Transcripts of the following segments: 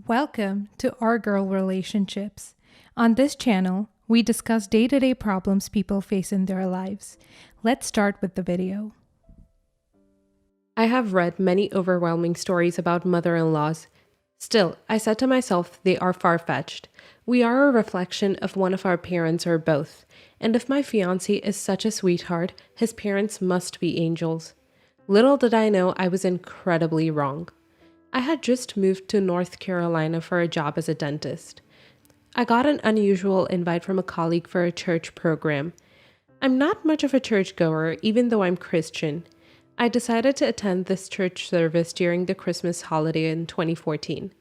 Welcome to Our Girl Relationships. On this channel, we discuss day-to-day problems people face in their lives. Let's start with the video. I have read many overwhelming stories about mother-in-laws. Still, I said to myself, they are far-fetched. We are a reflection of one of our parents or both. And if my fiance is such a sweetheart, his parents must be angels. Little did I know I was incredibly wrong. I had just moved to North Carolina for a job as a dentist. I got an unusual invite from a colleague for a church program. I'm not much of a churchgoer, even though I'm Christian. I decided to attend this church service during the Christmas holiday in 2014.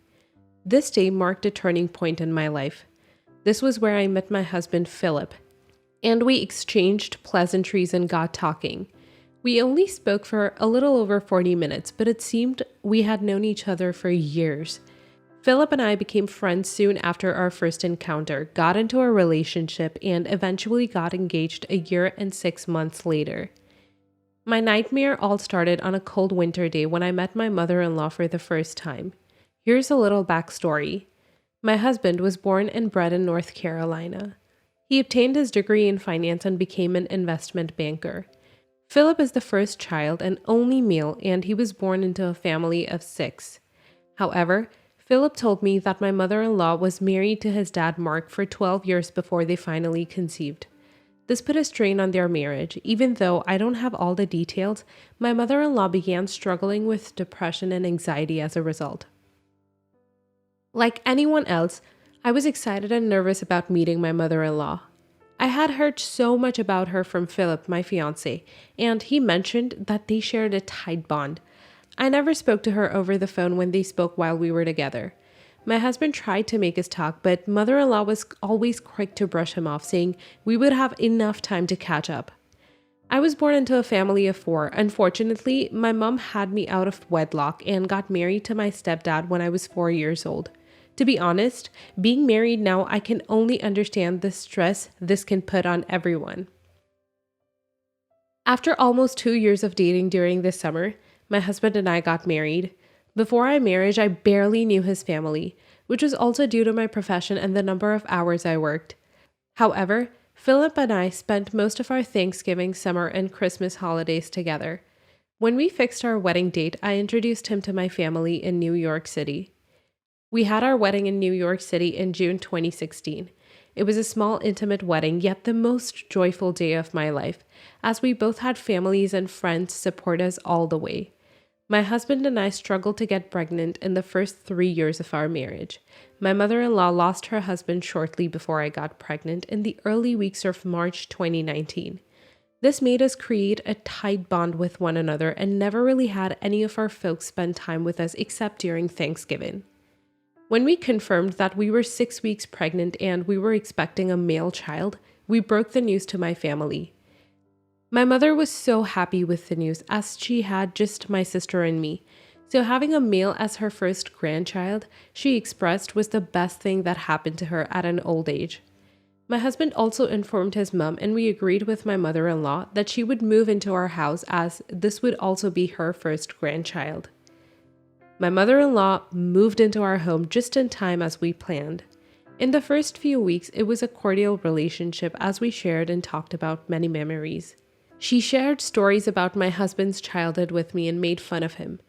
This day marked a turning point in my life. This was where I met my husband, Philip, and we exchanged pleasantries and got talking. We only spoke for a little over 40 minutes, but it seemed we had known each other for years. Philip and I became friends soon after our first encounter, got into a relationship, and eventually got engaged a year and 6 months later. My nightmare all started on a cold winter day when I met my mother-in-law for the first time. Here's a little backstory. My husband was born and bred in North Carolina. He obtained his degree in finance and became an investment banker. Philip is the first child and only male, and he was born into a family of 6. However, Philip told me that my mother-in-law was married to his dad, Mark, for 12 years before they finally conceived. This put a strain on their marriage. Even though I don't have all the details, my mother-in-law began struggling with depression and anxiety as a result. Like anyone else, I was excited and nervous about meeting my mother-in-law. I had heard so much about her from Philip, my fiance, and he mentioned that they shared a tight bond. I never spoke to her over the phone when they spoke while we were together. My husband tried to make us talk, but mother-in-law was always quick to brush him off, saying we would have enough time to catch up. I was born into a family of 4. Unfortunately, my mom had me out of wedlock and got married to my stepdad when I was 4 years old. To be honest, being married now, I can only understand the stress this can put on everyone. After almost 2 years of dating during this summer, my husband and I got married. Before our marriage, I barely knew his family, which was also due to my profession and the number of hours I worked. However, Philip and I spent most of our Thanksgiving, summer, and Christmas holidays together. When we fixed our wedding date, I introduced him to my family in New York City. We had our wedding in New York City in June 2016. It was a small, intimate wedding, yet the most joyful day of my life, as we both had families and friends support us all the way. My husband and I struggled to get pregnant in the first 3 years of our marriage. My mother-in-law lost her husband shortly before I got pregnant in the early weeks of March 2019. This made us create a tight bond with one another and never really had any of our folks spend time with us except during Thanksgiving. When we confirmed that we were 6 weeks pregnant and we were expecting a male child, we broke the news to my family. My mother was so happy with the news as she had just my sister and me. So having a male as her first grandchild, she expressed was the best thing that happened to her at an old age. My husband also informed his mom, and we agreed with my mother-in-law that she would move into our house as this would also be her first grandchild. My mother-in-law moved into our home just in time as we planned. In the first few weeks, it was a cordial relationship as we shared and talked about many memories. She shared stories about my husband's childhood with me and made fun of him,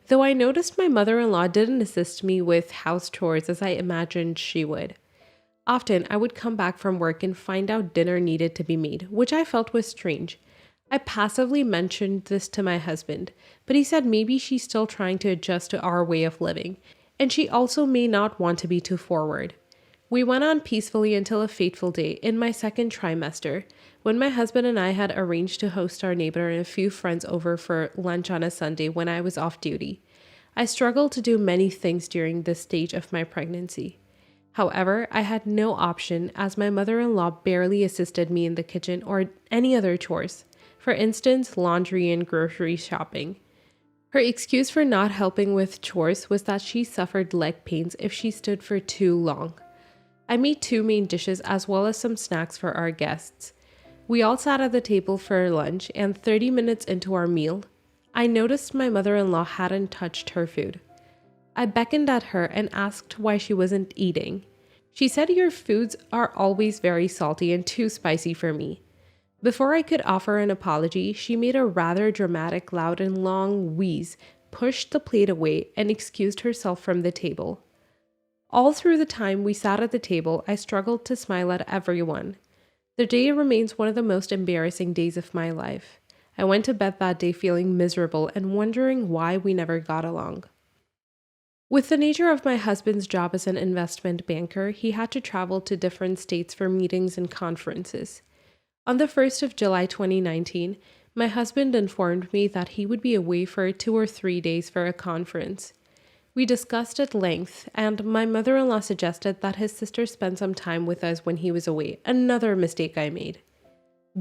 though I noticed my mother-in-law didn't assist me with house chores as I imagined she would. Often, I would come back from work and find out dinner needed to be made, which I felt was strange. I passively mentioned this to my husband, but he said maybe she's still trying to adjust to our way of living, and she also may not want to be too forward. We went on peacefully until a fateful day in my second trimester, when my husband and I had arranged to host our neighbor and a few friends over for lunch on a Sunday when I was off duty. I struggled to do many things during this stage of my pregnancy. However, I had no option as my mother-in-law barely assisted me in the kitchen or any other chores. For instance, laundry and grocery shopping. Her excuse for not helping with chores was that she suffered leg pains if she stood for too long. I made 2 main dishes as well as some snacks for our guests. We all sat at the table for lunch, and 30 minutes into our meal, I noticed my mother-in-law hadn't touched her food. I beckoned at her and asked why she wasn't eating. She said, "Your foods are always very salty and too spicy for me." Before I could offer an apology, she made a rather dramatic, loud, and long wheeze, pushed the plate away, and excused herself from the table. All through the time we sat at the table, I struggled to smile at everyone. The day remains one of the most embarrassing days of my life. I went to bed that day feeling miserable and wondering why we never got along. With the nature of my husband's job as an investment banker, he had to travel to different states for meetings and conferences. On the 1st of July 2019, my husband informed me that he would be away for 2 or 3 days for a conference. We discussed at length, and my mother-in-law suggested that his sister spend some time with us when he was away, another mistake I made.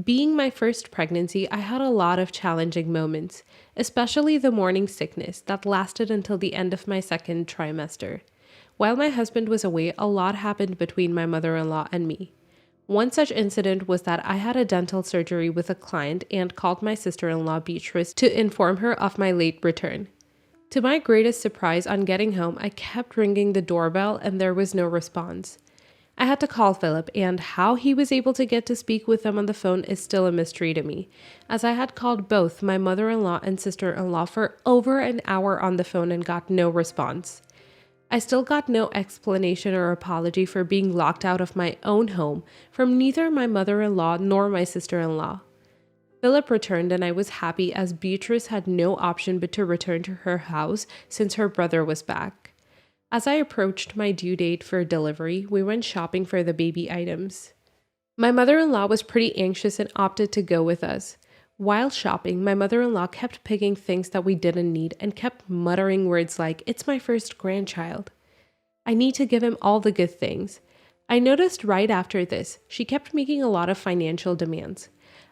Being my first pregnancy, I had a lot of challenging moments, especially the morning sickness that lasted until the end of my second trimester. While my husband was away, a lot happened between my mother-in-law and me. One such incident was that I had a dental surgery with a client and called my sister-in-law Beatrice to inform her of my late return. To my greatest surprise, on getting home, I kept ringing the doorbell and there was no response. I had to call Philip, and how he was able to get to speak with them on the phone is still a mystery to me, as I had called both my mother-in-law and sister-in-law for over an hour on the phone and got no response. I still got no explanation or apology for being locked out of my own home from neither my mother-in-law nor my sister-in-law. Philip returned and I was happy, as Beatrice had no option but to return to her house since her brother was back. As I approached my due date for delivery, we went shopping for the baby items. My mother-in-law was pretty anxious and opted to go with us. While shopping, my mother-in-law kept picking things that we didn't need and kept muttering words like, "It's my first grandchild. I need to give him all the good things." I noticed right after this, she kept making a lot of financial demands.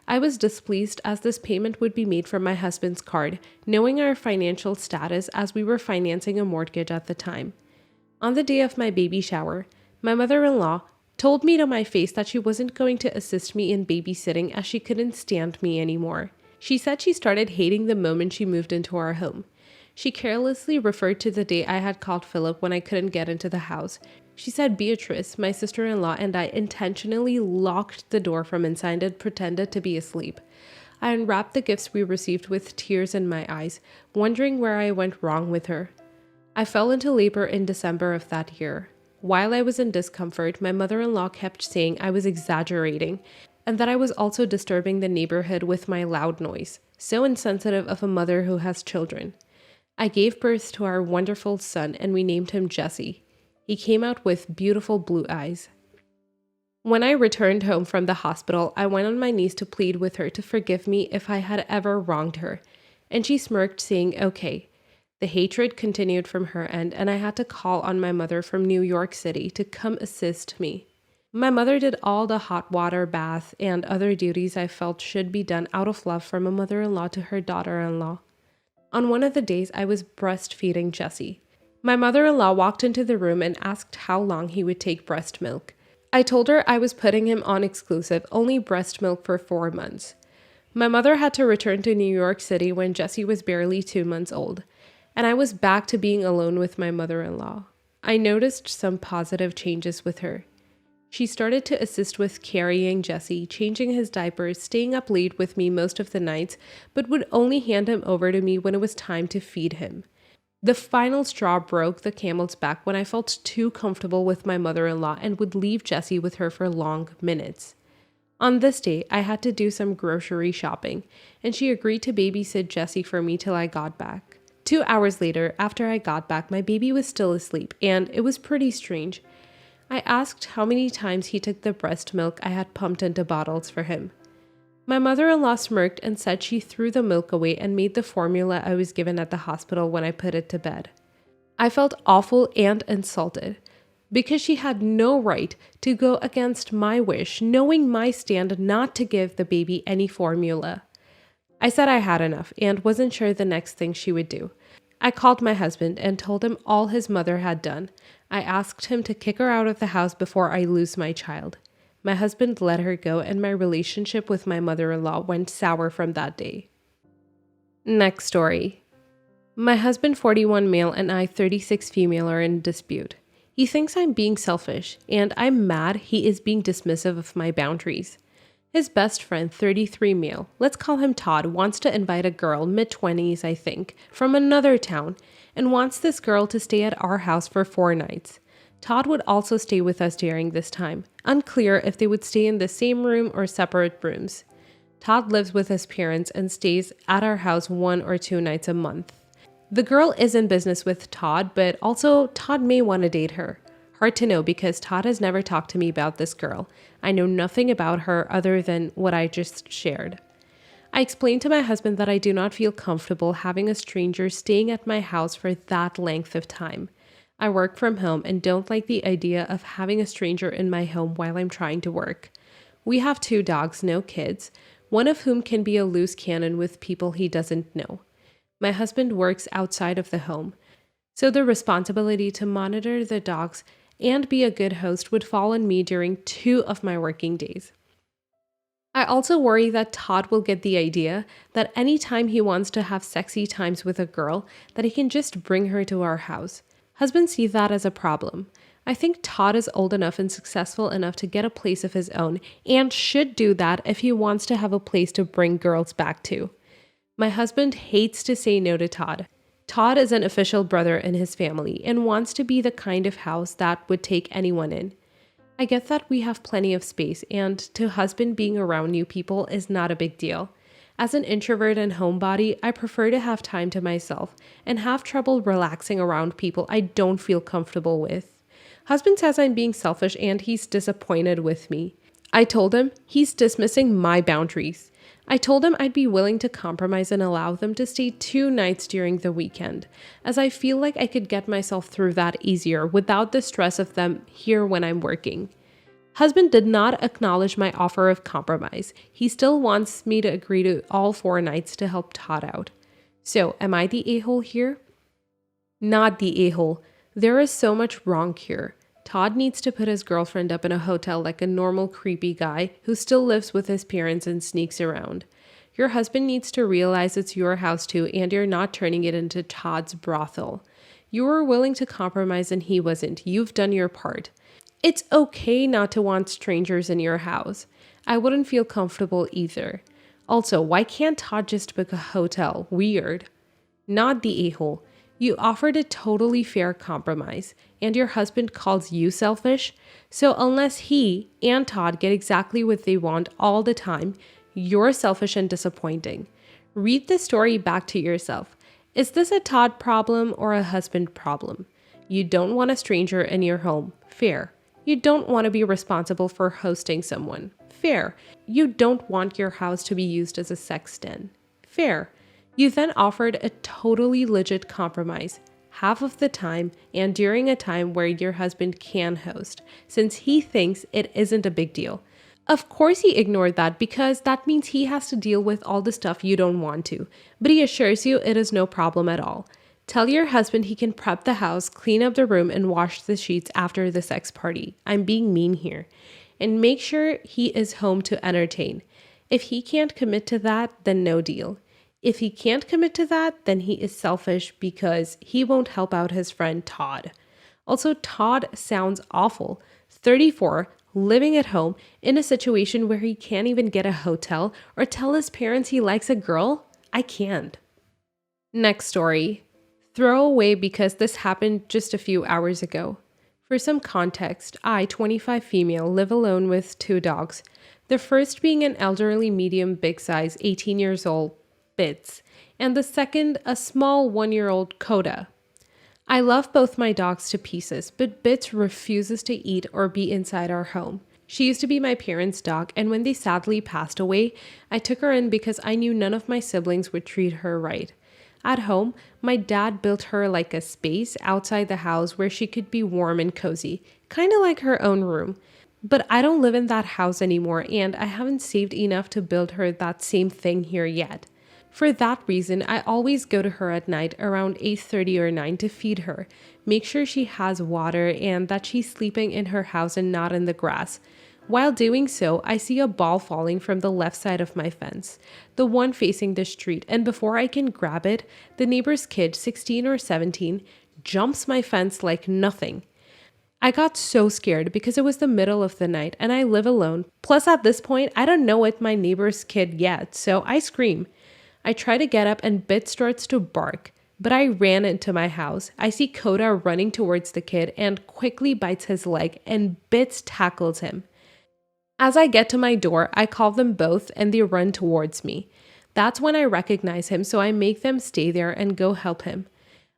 I was displeased, as this payment would be made from my husband's card, knowing our financial status as we were financing a mortgage at the time. On the day of my baby shower, my mother-in-law told me to my face that she wasn't going to assist me in babysitting as she couldn't stand me anymore. She said she started hating the moment she moved into our home. She carelessly referred to the day I had called Philip when I couldn't get into the house. She said Beatrice, my sister-in-law, and I intentionally locked the door from inside and pretended to be asleep. I unwrapped the gifts we received with tears in my eyes, wondering where I went wrong with her. I fell into labor in December of that year. While I was in discomfort, my mother-in-law kept saying I was exaggerating and that I was also disturbing the neighborhood with my loud noise, so insensitive of a mother who has children. I gave birth to our wonderful son and we named him Jesse. He came out with beautiful blue eyes. When I returned home from the hospital, I went on my knees to plead with her to forgive me if I had ever wronged her, and she smirked, saying, "Okay." The hatred continued from her end, and I had to call on my mother from New York City to come assist me. My mother did all the hot water, bath, and other duties I felt should be done out of love from a mother-in-law to her daughter-in-law. On one of the days, I was breastfeeding Jesse. My mother-in-law walked into the room and asked how long he would take breast milk. I told her I was putting him on exclusive, only breast milk for 4 months. My mother had to return to New York City when Jesse was barely 2 months old, and I was back to being alone with my mother-in-law. I noticed some positive changes with her. She started to assist with carrying Jesse, changing his diapers, staying up late with me most of the nights, but would only hand him over to me when it was time to feed him. The final straw broke the camel's back when I felt too comfortable with my mother-in-law and would leave Jesse with her for long minutes. On this day, I had to do some grocery shopping, and she agreed to babysit Jesse for me till I got back. 2 hours later, after I got back, my baby was still asleep, and it was pretty strange. I asked how many times he took the breast milk I had pumped into bottles for him. My mother-in-law smirked and said she threw the milk away and made the formula I was given at the hospital when I put it to bed. I felt awful and insulted, because she had no right to go against my wish, knowing my stand not to give the baby any formula. I said I had enough and wasn't sure the next thing she would do. I called my husband and told him all his mother had done. I asked him to kick her out of the house before I lose my child. My husband let her go, and my relationship with my mother-in-law went sour from that day. Next story. My husband, 41 male, and I, 36 female, are in dispute. He thinks I'm being selfish, and I'm mad he is being dismissive of my boundaries. His best friend, 33 male, let's call him Todd, wants to invite a girl, mid-20s I think, from another town, and wants this girl to stay at our house for 4 nights. Todd would also stay with us during this time. Unclear if they would stay in the same room or separate rooms. Todd lives with his parents and stays at our house 1 or 2 nights a month. The girl is in business with Todd, but also Todd may want to date her. Hard to know because Todd has never talked to me about this girl. I know nothing about her other than what I just shared. I explained to my husband that I do not feel comfortable having a stranger staying at my house for that length of time. I work from home and don't like the idea of having a stranger in my home while I'm trying to work. We have 2 dogs, no kids, one of whom can be a loose cannon with people he doesn't know. My husband works outside of the home, so the responsibility to monitor the dogs and be a good host would fall on me during 2 of my working days. I also worry that Todd will get the idea that anytime he wants to have sexy times with a girl, that he can just bring her to our house. Husbands see that as a problem. I think Todd is old enough and successful enough to get a place of his own and should do that if he wants to have a place to bring girls back to. My husband hates to say no to Todd. Todd is an official brother in his family and wants to be the kind of house that would take anyone in. I get that we have plenty of space, and to husband being around new people is not a big deal. As an introvert and homebody, I prefer to have time to myself and have trouble relaxing around people I don't feel comfortable with. Husband says I'm being selfish and he's disappointed with me. I told him he's dismissing my boundaries. I told him I'd be willing to compromise and allow them to stay 2 nights during the weekend, as I feel like I could get myself through that easier without the stress of them here when I'm working. Husband did not acknowledge my offer of compromise. He still wants me to agree to all 4 nights to help Todd out. So, am I the a-hole here? Not the a-hole. There is so much wrong here. Todd needs to put his girlfriend up in a hotel like a normal creepy guy who still lives with his parents and sneaks around. Your husband needs to realize it's your house too, and you're not turning it into Todd's brothel. You were willing to compromise and he wasn't. You've done your part. It's okay not to want strangers in your house. I wouldn't feel comfortable either. Also, why can't Todd just book a hotel? Weird. Not the a-hole. You offered a totally fair compromise, and your husband calls you selfish? So unless he and Todd get exactly what they want all the time, you're selfish and disappointing. Read the story back to yourself. Is this a Todd problem or a husband problem? You don't want a stranger in your home. Fair. You don't want to be responsible for hosting someone. Fair. You don't want your house to be used as a sex den. Fair. You then offered a totally legit compromise, half of the time and during a time where your husband can host, since he thinks it isn't a big deal. Of course he ignored that because that means he has to deal with all the stuff you don't want to, but he assures you it is no problem at all. Tell your husband he can prep the house, clean up the room, and wash the sheets after the sex party. I'm being mean here. And make sure he is home to entertain. If he can't commit to that, then no deal. If he can't commit to that, then he is selfish because he won't help out his friend Todd. Also, Todd sounds awful. 34, living at home in a situation where he can't even get a hotel or tell his parents he likes a girl? I can't. Next story. Throw away because this happened just a few hours ago. For some context, I, 25 female, live alone with 2 dogs. The first being an elderly medium big size, 18 years old, Bits, and the second a small 1-year-old Coda. I love both my dogs to pieces, but Bits refuses to eat or be inside our home. She used to be my parents' dog, and when they sadly passed away, I took her in because I knew none of my siblings would treat her right. At home, my dad built her like a space outside the house where she could be warm and cozy, kind of like her own room. But I don't live in that house anymore, and I haven't saved enough to build her that same thing here yet. For that reason, I always go to her at night around 8:30 or 9 to feed her, make sure she has water and that she's sleeping in her house and not in the grass. While doing so, I see a ball falling from the left side of my fence, the one facing the street, and before I can grab it, the neighbor's kid, 16 or 17, jumps my fence like nothing. I got so scared because it was the middle of the night and I live alone. Plus, at this point, I don't know it's my neighbor's kid yet, so I scream. I try to get up and Bit starts to bark, but I ran into my house. I see Coda running towards the kid and quickly bites his leg, and Bits tackles him. As I get to my door, I call them both and they run towards me. That's when I recognize him, so I make them stay there and go help him.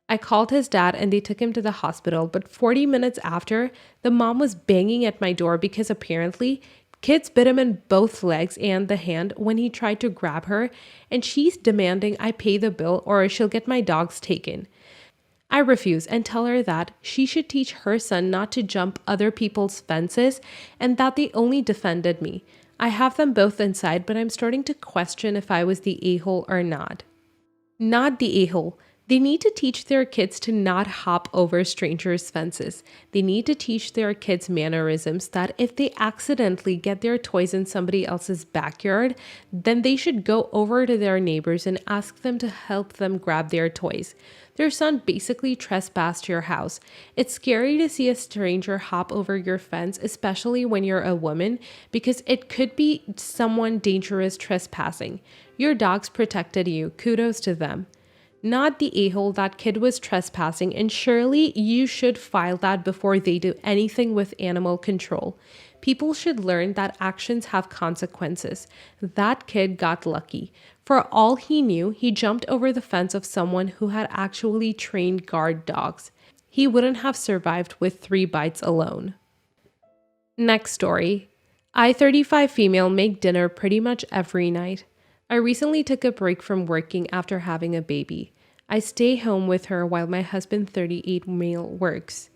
I called his dad and they took him to the hospital, but 40 minutes after, the mom was banging at my door because apparently kids bit him in both legs and the hand when he tried to grab her, and she's demanding I pay the bill or she'll get my dogs taken. I refuse and tell her that she should teach her son not to jump other people's fences and that they only defended me. I have them both inside, but I'm starting to question if I was the a-hole or not. Not the a-hole. They need to teach their kids to not hop over strangers' fences. They need to teach their kids mannerisms that if they accidentally get their toys in somebody else's backyard, then they should go over to their neighbors and ask them to help them grab their toys. Their son basically trespassed your house. It's scary to see a stranger hop over your fence, especially when you're a woman, because it could be someone dangerous trespassing. Your dogs protected you. Kudos to them. Not the a-hole, that kid was trespassing, and surely you should file that before they do anything with animal control. People should learn that actions have consequences. That kid got lucky. For all he knew, he jumped over the fence of someone who had actually trained guard dogs. He wouldn't have survived with 3 bites alone. Next story. I, 35 female, make dinner pretty much every night. I recently took a break from working after having a baby. I stay home with her while my husband, 38 male, works.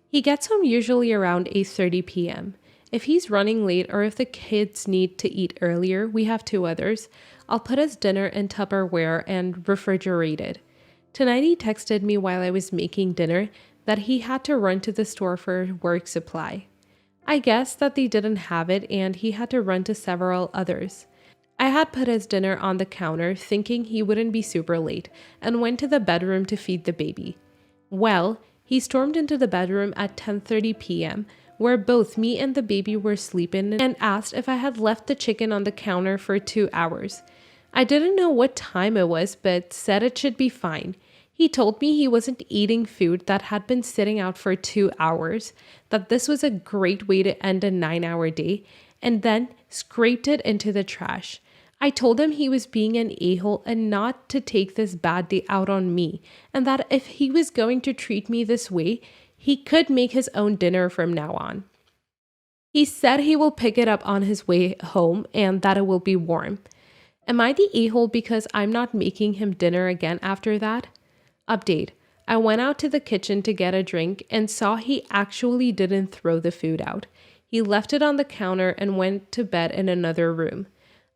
He gets home usually around 8:30 p.m. If he's running late or if the kids need to eat earlier, we have 2 others, I'll put his dinner in Tupperware and refrigerate it. Tonight he texted me while I was making dinner that he had to run to the store for work supply. I guess that they didn't have it and he had to run to several others. I had put his dinner on the counter thinking he wouldn't be super late and went to the bedroom to feed the baby. Well, he stormed into the bedroom at 10:30 p.m. where both me and the baby were sleeping and asked if I had left the chicken on the counter for 2 hours. I didn't know what time it was but said it should be fine. He told me he wasn't eating food that had been sitting out for 2 hours, that this was a great way to end a 9-hour day, and then scraped it into the trash. I told him he was being an a-hole and not to take this bad day out on me, and that if he was going to treat me this way, he could make his own dinner from now on. He said he will pick it up on his way home and that it will be warm. Am I the a-hole because I'm not making him dinner again after that? Update. I went out to the kitchen to get a drink and saw he actually didn't throw the food out. He left it on the counter and went to bed in another room.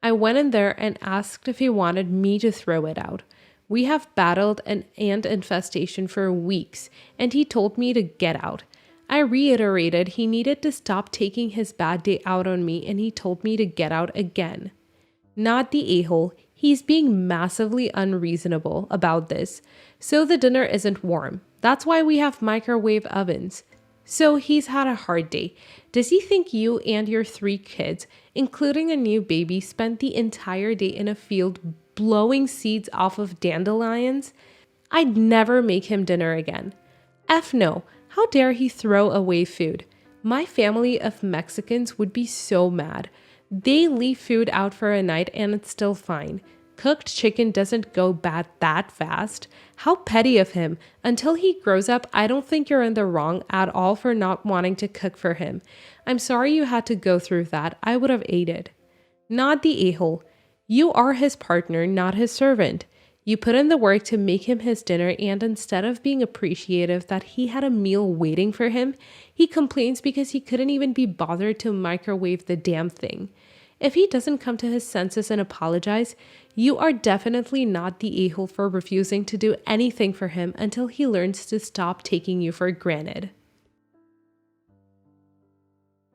I went in there and asked if he wanted me to throw it out. We have battled an ant infestation for weeks, and he told me to get out. I reiterated he needed to stop taking his bad day out on me, and he told me to get out again. Not the a-hole, he's being massively unreasonable about this. So the dinner isn't warm. That's why we have microwave ovens. So he's had a hard day. Does he think you and your 3 kids, including a new baby, spent the entire day in a field blowing seeds off of dandelions? I'd never make him dinner again. F no. How dare he throw away food? My family of Mexicans would be so mad. They leave food out for a night and it's still fine. Cooked chicken doesn't go bad that fast. How petty of him. Until he grows up, I don't think you're in the wrong at all for not wanting to cook for him. I'm sorry you had to go through that. I would have ate it. Not the a-hole. You are his partner, not his servant. You put in the work to make him his dinner, and instead of being appreciative that he had a meal waiting for him, he complains because he couldn't even be bothered to microwave the damn thing. If he doesn't come to his senses and apologize, you are definitely not the a-hole for refusing to do anything for him until he learns to stop taking you for granted.